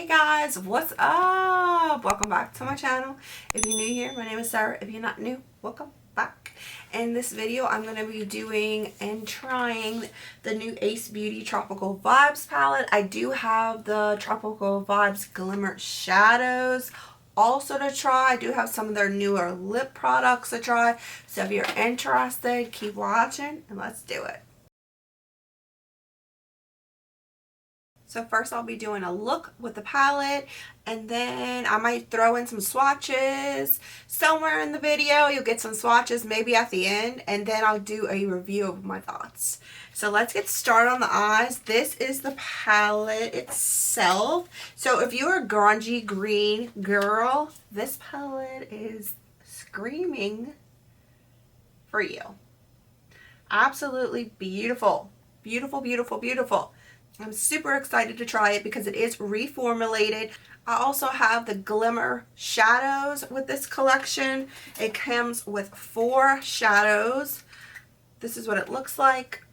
Guys, what's up? Welcome back to my channel. If you're new here, my name is Sarah. If you're not new, welcome back. In this video, I'm going to be doing and trying the new Ace Beauty Tropical Vibes palette. I do have the Tropical Vibes Glimmer Shadows also to try. I do have some of their newer lip products to try. So if you're interested, keep watching and let's do it. So first I'll be doing a look with the palette, and then I might throw in some swatches somewhere in the video. You'll get some swatches maybe at the end, and then I'll do a review of my thoughts. So let's get started on the eyes. This is the palette itself. So if you're a grungy green girl, this palette is screaming for you. Absolutely beautiful. Beautiful, beautiful, beautiful. I'm super excited to try it because it is reformulated. I also have the Glimmer Shadows with this collection. It comes with 4 shadows. This is what it looks like.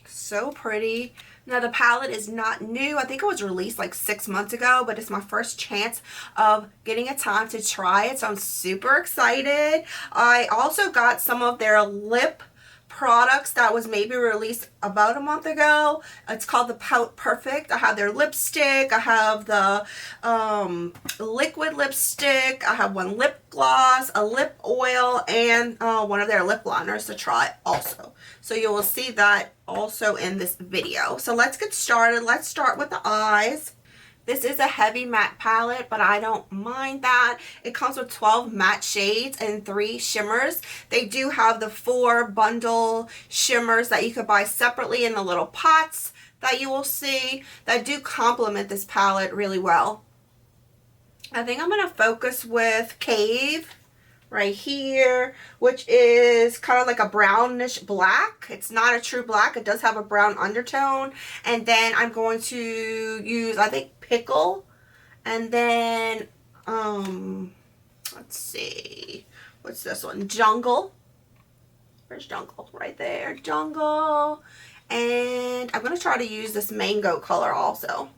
So pretty. Now the palette is not new. I think it was released like 6 months ago, but it's my first chance of getting a time to try it. So I'm super excited. I also got some of their lip products that was maybe released about a month ago. It's called the Pout Perfect. I have their lipstick. I have the liquid lipstick. I have one lip gloss, a lip oil, and one of their lip liners to try also. So you will see that also in this video. So let's get started. Let's start with the eyes. This is a heavy matte palette, but I don't mind that. It comes with 12 matte shades and 3 shimmers. They do have the 4 bundle shimmers that you could buy separately in the little pots that you will see that do complement this palette really well. I think I'm going to focus with Cave right here, which is kind of like a brownish black. It's not a true black. It does have a brown undertone. And then I'm going to use, I think, Pickle, and then let's see, what's this one? Jungle. Where's Jungle? Right there, Jungle. And I'm going to try to use this mango color also,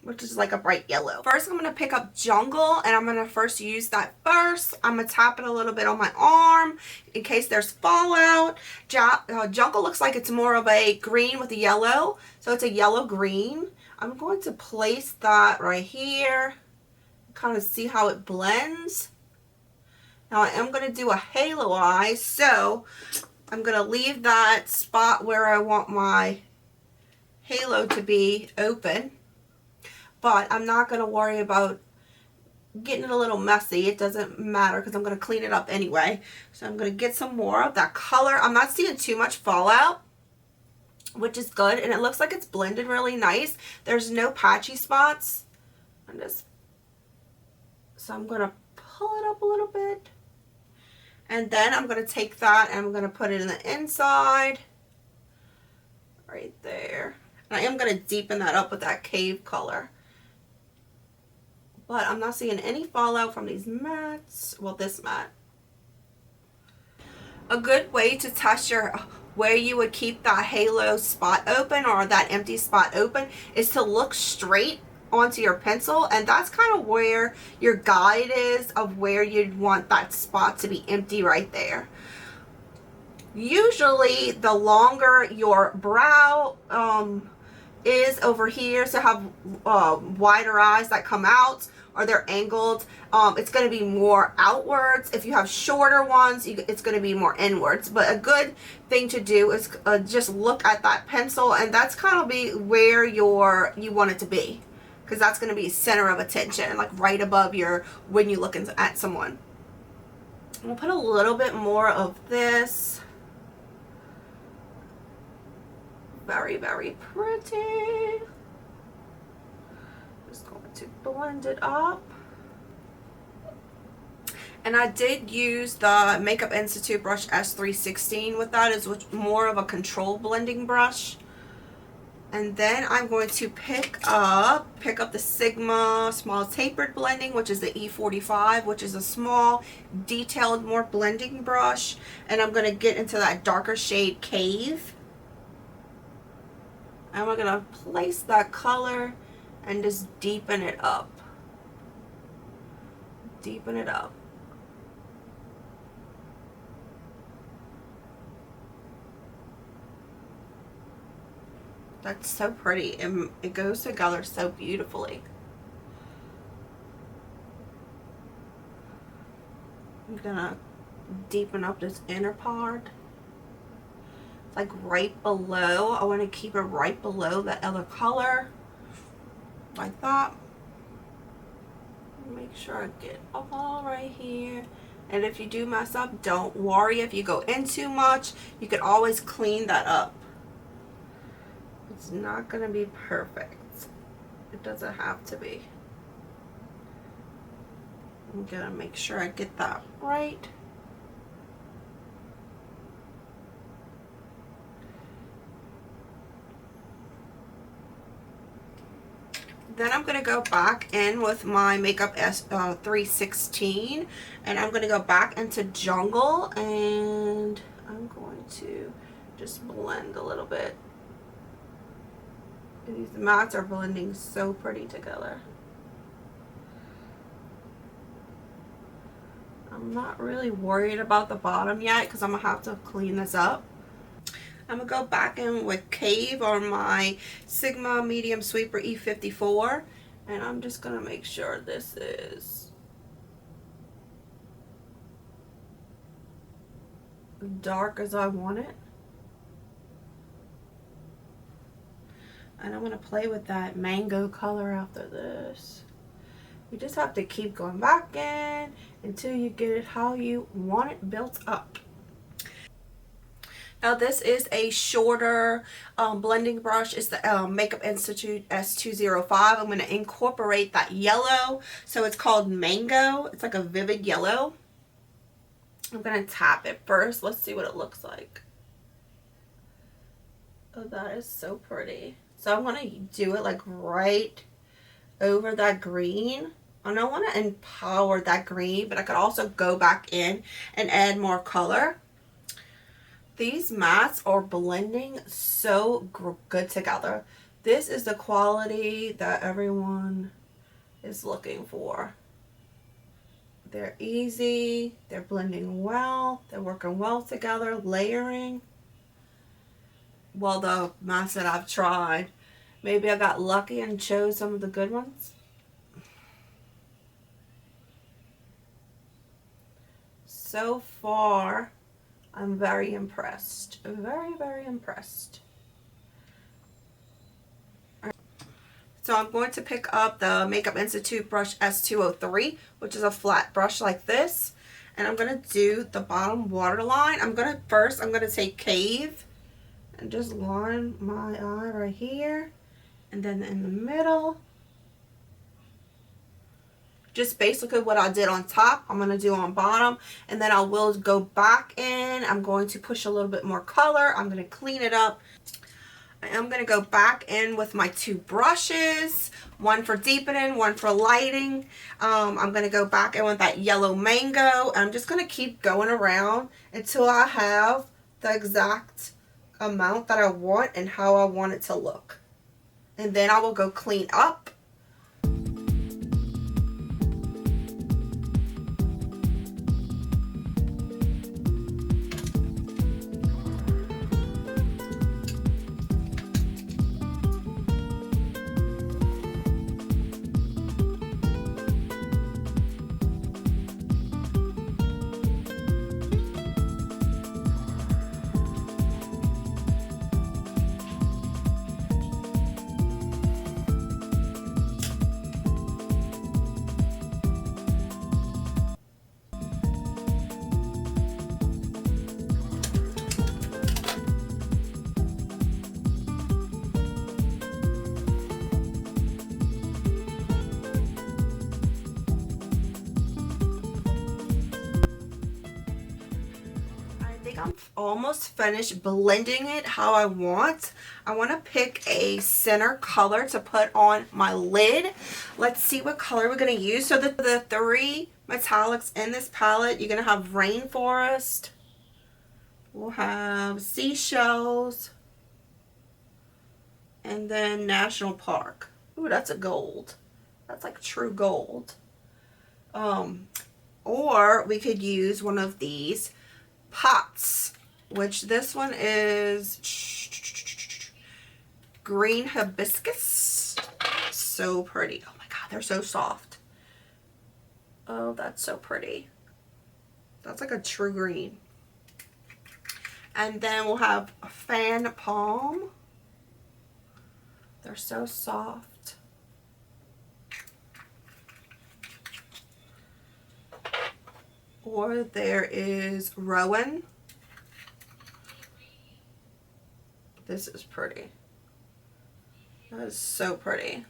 which is like a bright yellow. First, I'm going to pick up Jungle, and I'm going to first use that first. I'm going to tap it a little bit on my arm in case there's fallout. Jungle looks like it's more of a green with a yellow, so it's a yellow green. I'm going to place that right here, kind of see how it blends. Now I am going to do a halo eye, so I'm going to leave that spot where I want my halo to be open. But I'm not going to worry about getting it a little messy. It doesn't matter because I'm going to clean it up anyway. So I'm going to get some more of that color. I'm not seeing too much fallout, which is good. And it looks like it's blended really nice. There's no patchy spots. So I'm going to pull it up a little bit. And then I'm going to take that and I'm going to put it in the inside. Right there. And I am going to deepen that up with that Cave color. But I'm not seeing any fallout from these mattes. Well, this matte. A good way to test where you would keep that halo spot open or that empty spot open is to look straight onto your pencil, and that's kind of where your guide is of where you'd want that spot to be empty right there. Usually the longer your brow is over here, so have wider eyes that come out or they're angled, it's going to be more outwards. If you have shorter ones, it's going to be more inwards. But a good thing to do is just look at that pencil, and that's kind of be where you want it to be, because that's going to be center of attention, like right above when you look at someone. We'll put a little bit more of this. Very, very pretty. Just going to blend it up. And I did use the Makeup Institute brush S316 with that. It's more of a control blending brush. And then I'm going to pick up the Sigma Small Tapered Blending, which is the E45, which is a small, detailed, more blending brush. And I'm going to get into that darker shade Cave. And we're going to place that color and just deepen it up. Deepen it up. That's so pretty, and it goes together so beautifully. I'm gonna deepen up this inner part. It's like right below. I want to keep it right below that other color, like that. Make sure I get all right here. And if you do mess up, don't worry. If you go in too much, you can always clean that up. It's not going to be perfect. It doesn't have to be. I'm going to make sure I get that right. Then I'm going to go back in with my Makeup S316, and I'm going to go back into Jungle, and I'm going to just blend a little bit. And these mats are blending so pretty together. I'm not really worried about the bottom yet because I'm going to have to clean this up. I'm going to go back in with Cave on my Sigma Medium Sweeper E54. And I'm just going to make sure this is dark as I want it. And I'm going to play with that mango color after this. You just have to keep going back in until you get it how you want it built up. Now this is a shorter blending brush. It's the Makeup Institute S205. I'm going to incorporate that yellow. So it's called Mango. It's like a vivid yellow. I'm going to tap it first. Let's see what it looks like. Oh, that is so pretty. So I'm going to do it like right over that green. I don't want to empower that green, but I could also go back in and add more color. These mats are blending so good together. This is the quality that everyone is looking for. They're easy, they're blending well, they're working well together, layering. Well, the mats that I've tried, maybe I got lucky and chose some of the good ones. So far, I'm very impressed. Very, very impressed. Right. So I'm going to pick up the Makeup Institute brush S203, which is a flat brush like this. And I'm going to do the bottom waterline. I'm going to take Cave and just line my eye right here. And then in the middle. Just basically what I did on top, I'm going to do on bottom. And then I will go back in. I'm going to push a little bit more color. I'm going to clean it up. I'm going to go back in with my two brushes. One for deepening, one for lighting. I'm going to go back in with that yellow mango. I'm just going to keep going around until I have the exact amount that I want and how I want it to look. And then I will go clean up. I'm almost finished blending it how I want. I want to pick a center color to put on my lid. Let's see what color we're going to use. So the three metallics in this palette, you're going to have Rainforest. We'll have Seashells. And then National Park. Ooh, that's a gold. That's like true gold. Or we could use one of these pots, which this one is green hibiscus. So pretty. Oh my god, they're so soft. Oh, that's so pretty. That's like a true green. And then we'll have a fan palm. They're so soft. Or there is Rowan. This is pretty. That is so pretty.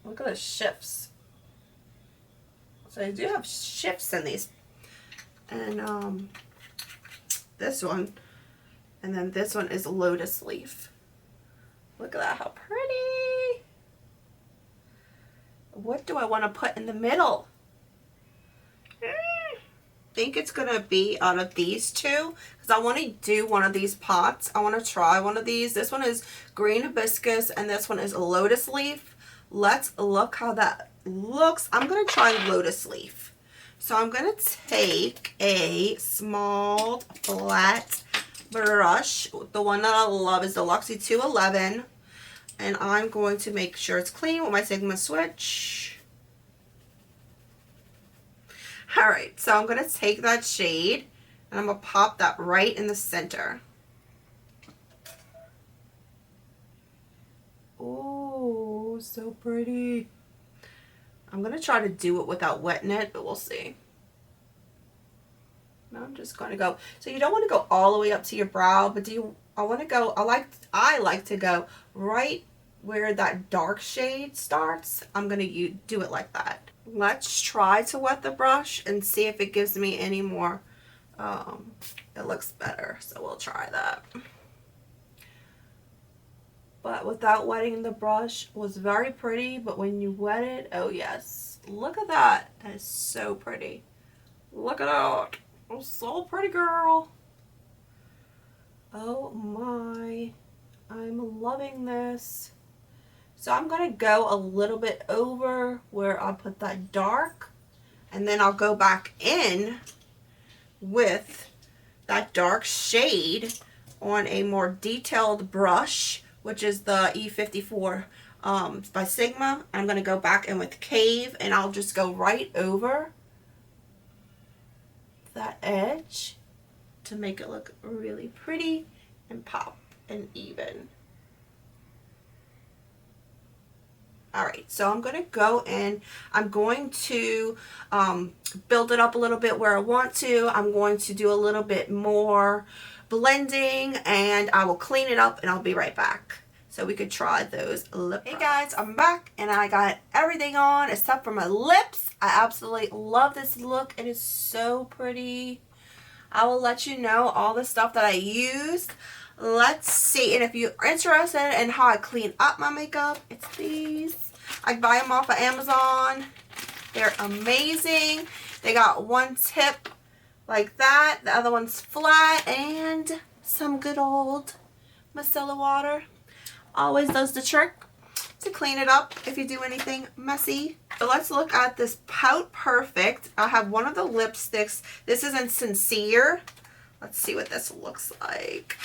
Look at the shifts. So I do have shifts in these. And this one. And then this one is Lotus Leaf. Look at that, how pretty. What do I want to put in the middle? I think it's going to be out of these two, because I want to do one of these pots. I want to try one of these. This one is green hibiscus and this one is Lotus Leaf. Let's look how that looks. I'm going to try Lotus Leaf. So I'm going to take a small flat brush. The one that I love is the Luxie 211. And I'm going to make sure it's clean with my Sigma switch. Alright, so I'm going to take that shade and I'm going to pop that right in the center. Oh, so pretty. I'm going to try to do it without wetting it, but we'll see. Now I'm just going to go. So you don't want to go all the way up to your brow, but I want to go, I like to go right where that dark shade starts. I'm going to do it like that. Let's try to wet the brush and see if it gives me any more, it looks better. So we'll try that. But without wetting the brush was very pretty, but when you wet it, oh yes. Look at that. That is so pretty. Look at that. Oh, so pretty, girl. Oh my. I'm loving this. So I'm going to go a little bit over where I put that dark, and then I'll go back in with that dark shade on a more detailed brush, which is the E54 by Sigma. I'm going to go back in with Cave, and I'll just go right over that edge to make it look really pretty and pop and even. Alright, so I'm going to go in, I'm going to build it up a little bit where I want to. I'm going to do a little bit more blending, and I will clean it up and I'll be right back. So we could try those lip products. Hey guys, I'm back and I got everything on except for my lips. I absolutely love this look. It is so pretty. I will let you know all the stuff that I used. Let's see, and if you're interested in how I clean up my makeup, it's these. I buy them off of Amazon. They're amazing. They got one tip like that, the other one's flat, and some good old micellar water. Always does the trick to clean it up if you do anything messy. So let's look at this Pout Perfect. I have one of the lipsticks. This is in Sincere. Let's see what this looks like.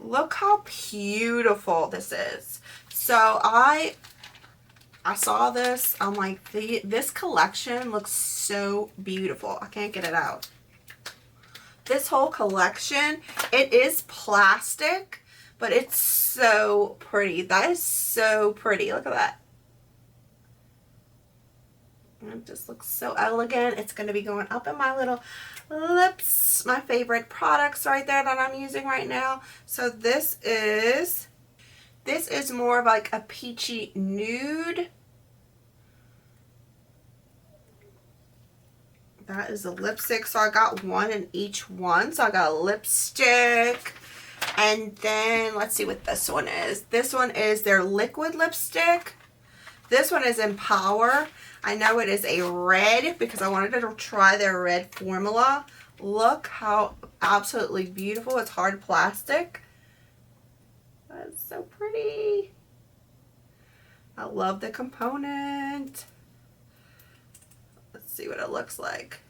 Look how beautiful this is. So I saw this. I'm like, this collection looks so beautiful. I can't get it out. This whole collection, it is plastic, but it's so pretty. That is so pretty. Look at that. It just looks so elegant. It's going to be going up in my little lips. My favorite products right there that I'm using right now. So this is more of like a peachy nude. That is a lipstick. So I got one in each one. So I got a lipstick. And then let's see what this one is. This one is their liquid lipstick. This one is in Power. I know it is a red because I wanted to try their red formula. Look how absolutely beautiful. It's hard plastic. so pretty. I love the component. Let's see what it looks like.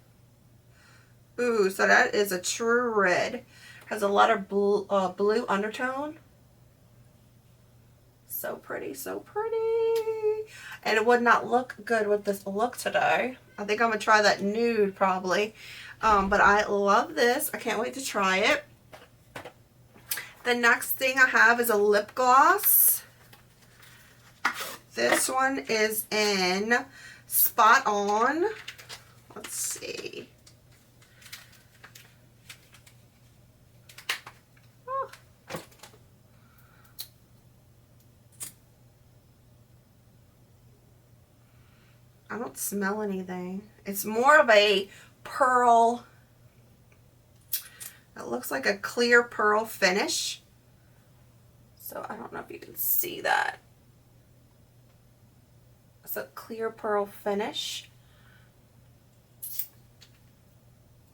Ooh, so that is a true red. Has a lot of blue undertone. So pretty, so pretty. And it would not look good with this look today. I think I'm going to try that nude probably. But I love this. I can't wait to try it. The next thing I have is a lip gloss. This one is in Spot On. Let's see. Oh. I don't smell anything. It's more of a pearl. It looks like a clear pearl finish. So I don't know if you can see that. It's a clear pearl finish.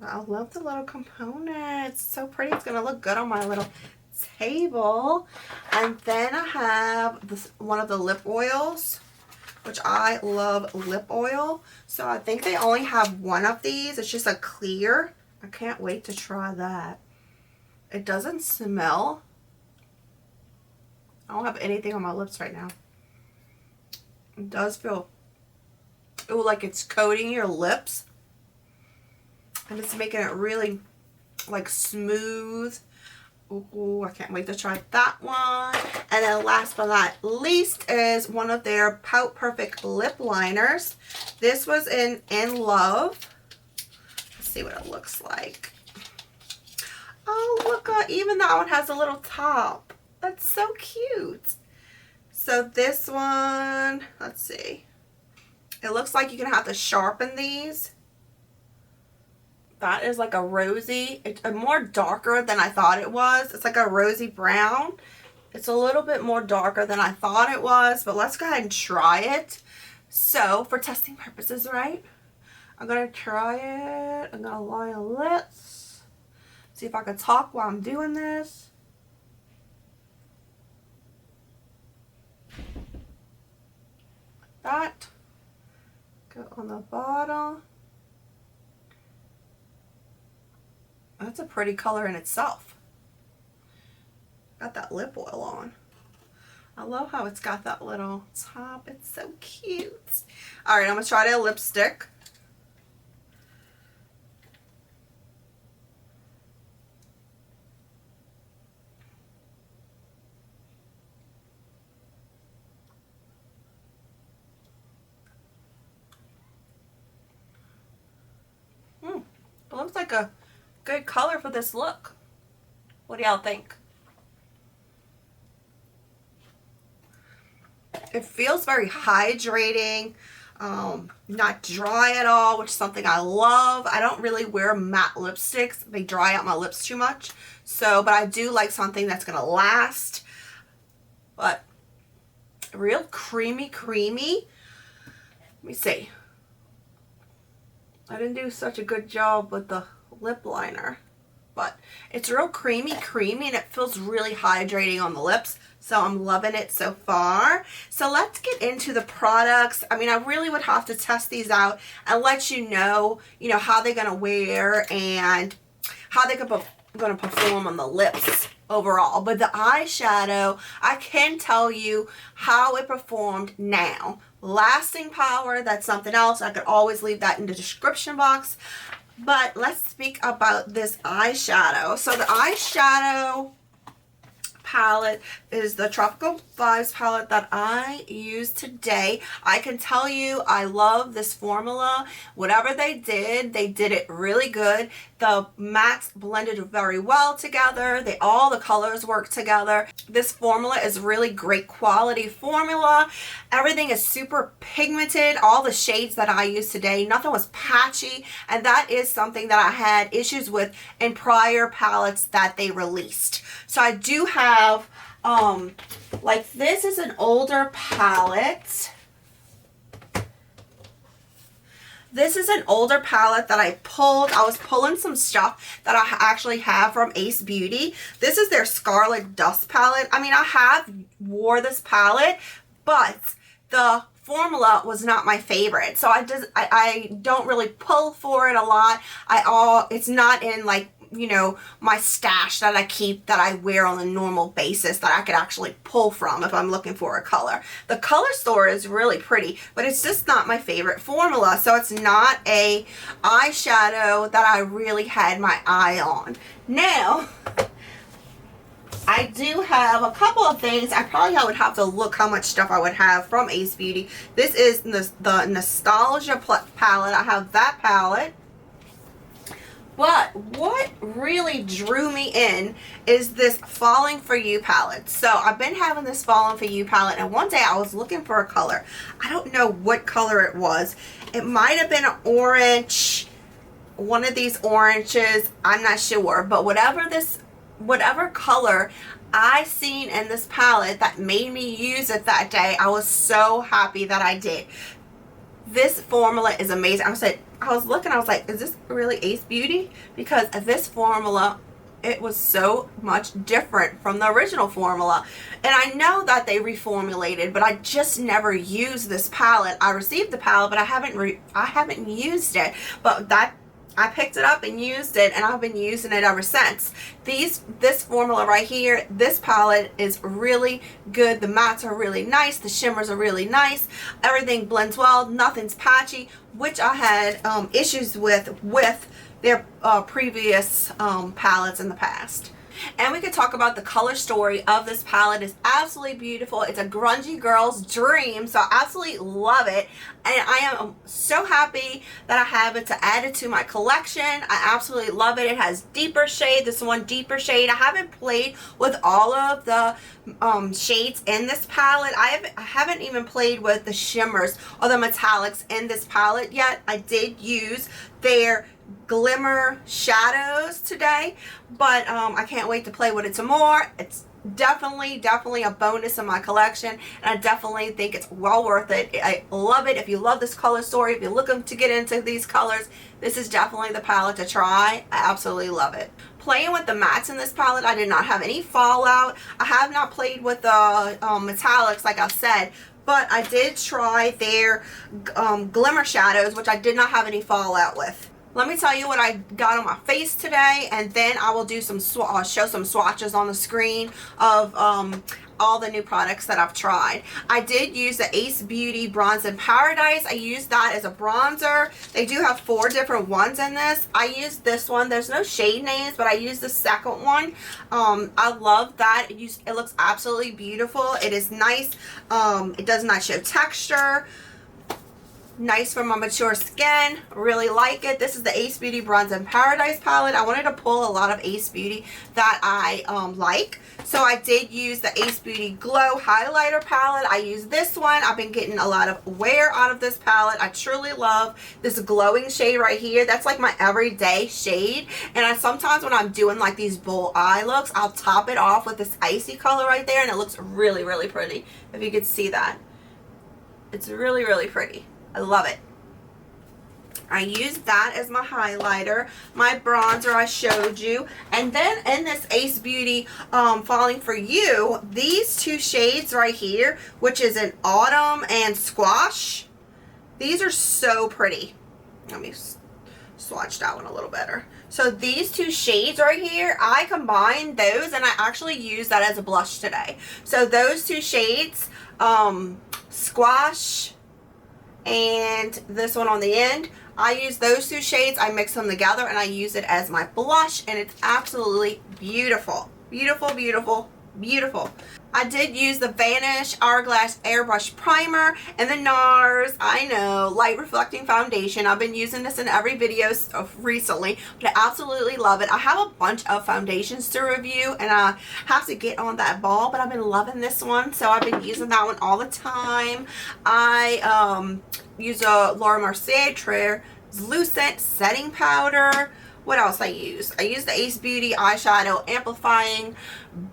I love the little component. It's so pretty. It's going to look good on my little table. And then I have this one of the lip oils, which I love lip oil. So I think they only have one of these. It's just a clear. I can't wait to try that. It doesn't smell. I don't have anything on my lips right now. It does feel like it's coating your lips. And it's making it really like smooth. Ooh, I can't wait to try that one. And then last but not least is one of their Pout Perfect lip liners. This was in Love. Let's see what it looks like. Oh, look, even that one has a little top. That's so cute. So this one, let's see. It looks like you're going to have to sharpen these. That is like a rosy, it's more darker than I thought it was. It's like a rosy brown. It's a little bit more darker than I thought it was, but let's go ahead and try it. So for testing purposes, right? I'm going to try it. I'm going to line the lips. See if I can talk while I'm doing this. That. Go on the bottom. That's a pretty color in itself. Got that lip oil on. I love how it's got that little top. It's so cute. Alright, I'm going to try a lipstick. It looks like a good color for this look. What do y'all think? It feels very hydrating, not dry at all, which is something I love. I don't really wear matte lipsticks. They dry out my lips too much. So, but I do like something that's going to last. But real creamy. Let me see. I didn't do such a good job with the lip liner, but it's real creamy and it feels really hydrating on the lips. So I'm loving it so far. So let's get into the products. I mean, I really would have to test these out and let you know, how they're going to wear and how they're going to perform on the lips overall. But the eyeshadow, I can tell you how it performed now. Lasting power, that's something else. I could always leave that in the description box. But let's speak about this eyeshadow. So the eyeshadow palette is the Tropical Vibes palette that I use today. I can tell you I love this formula. Whatever they did it really good. The mattes blended very well together. All the colors work together. This formula is really great quality formula. Everything is super pigmented. All the shades that I use today, nothing was patchy, and that is something that I had issues with in prior palettes that they released. So I do have, like this is an older palette. This is an older palette that I pulled. I was pulling some stuff that I actually have from Ace Beauty. This is their Scarlet Dust palette. I mean, I have wore this palette, but the formula was not my favorite. So I don't really pull for it a lot. It's not in like, you know, my stash that I keep that I wear on a normal basis that I could actually pull from if I'm looking for a color. The color store is really pretty, but it's just not my favorite formula. So it's not a eyeshadow that I really had my eye on. Now, I do have a couple of things. I would have to look how much stuff I would have from Ace Beauty. This is the Nostalgia palette. I have that palette. But what really drew me in is this Falling For You palette. So I've been having this Falling For You palette, and one day I was looking for a color. I don't know what color it was. It might have been an orange, one of these oranges. I'm not sure. But whatever color I seen in this palette that made me use it that day, I was so happy that I did. This formula is amazing. I was looking, I was like, is this really Ace Beauty? Because this formula, it was so much different from the original formula. And I know that they reformulated, but I just never used this palette. I received the palette, but I haven't used it. But I picked it up and used it, and I've been using it ever since. This formula right here, this palette is really good. The mattes are really nice. The shimmers are really nice. Everything blends well. Nothing's patchy, which I had issues with their previous palettes in the past. And we could talk about the color story of this palette. It's absolutely beautiful. It's a grungy girl's dream, so I absolutely love it. And I am so happy that I have it to add it to my collection. I absolutely love it. It has deeper shade. This one deeper shade. I haven't played with all of the shades in this palette. I haven't even played with the shimmers or the metallics in this palette yet. I did use their Glimmer Shadows today, but I can't wait to play with it some more. It's definitely a bonus in my collection, and I definitely think it's well worth it. I love it. If you love this color story, if you're looking to get into these colors, this is definitely the palette to try. I absolutely love it. Playing with the mattes in this palette, I did not have any fallout. I have not played with the metallics like I said, but I did try their Glimmer Shadows, which I did not have any fallout with. Let me tell you what I got on my face today, and then I will do some show some swatches on the screen of all the new products that I've tried. I did use the Ace Beauty Bronze in Paradise. I used that as a bronzer. They do have 4 different ones in this. I used this one. There's no shade names, but I used the second one. I love that. It looks absolutely beautiful. It is nice. It does not show texture. Nice for my mature skin. Really like it. This is the Ace Beauty Bronze in Paradise palette. I wanted to pull a lot of Ace Beauty that I like. So I did use the Ace Beauty Glow Highlighter palette. I used this one. I've been getting a lot of wear out of this palette. I truly love this glowing shade right here. That's like my everyday shade. And sometimes when I'm doing like these bold eye looks, I'll top it off with this icy color right there, and it looks really, really pretty. If you could see that. It's really, really pretty. I love it. I used that as my highlighter, my bronzer I showed you, and then in this Ace Beauty Falling For You, these 2 shades right here, which is an Autumn and Squash, these are so pretty. Let me swatch that one a little better. So these 2 shades right here, I combined those, and I actually used that as a blush today. So those 2 shades, Squash and this one on the end, I use those 2 shades, I mix them together, and I use it as my blush, and it's absolutely beautiful. Beautiful, beautiful, beautiful. I did use the Vanish Hourglass Airbrush Primer and the Nars, I know, Light Reflecting Foundation. I've been using this in every video recently, but I absolutely love it. I have a bunch of foundations to review, and I have to get on that ball, but I've been loving this one, so I've been using that one all the time. I use a Laura Mercier Translucent Setting Powder, What else I use? I use the Ace Beauty Eyeshadow Amplifying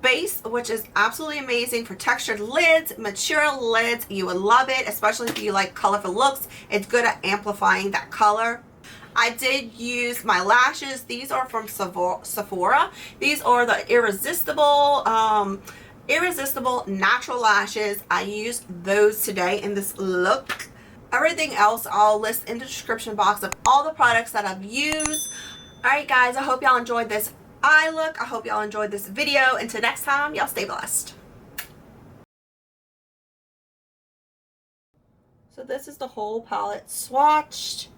Base, which is absolutely amazing for textured lids, mature lids. You would love it, especially if you like colorful looks. It's good at amplifying that color. I did use my lashes. These are from Sephora. These are the Irresistible Natural Lashes. I used those today in this look. Everything else I'll list in the description box of all the products that I've used. Alright guys, I hope y'all enjoyed this eye look. I hope y'all enjoyed this video. Until next time, y'all stay blessed. So this is the whole palette swatched.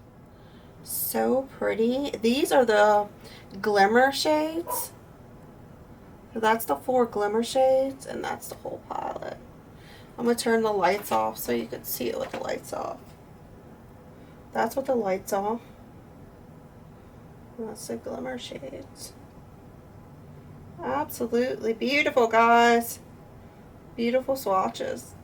So pretty. These are the Glimmer Shades. So that's the 4 Glimmer Shades, and that's the whole palette. I'm going to turn the lights off so you can see it with the lights off. That's with the lights off. And that's the Glimmer Shades. Absolutely beautiful, guys. Beautiful swatches.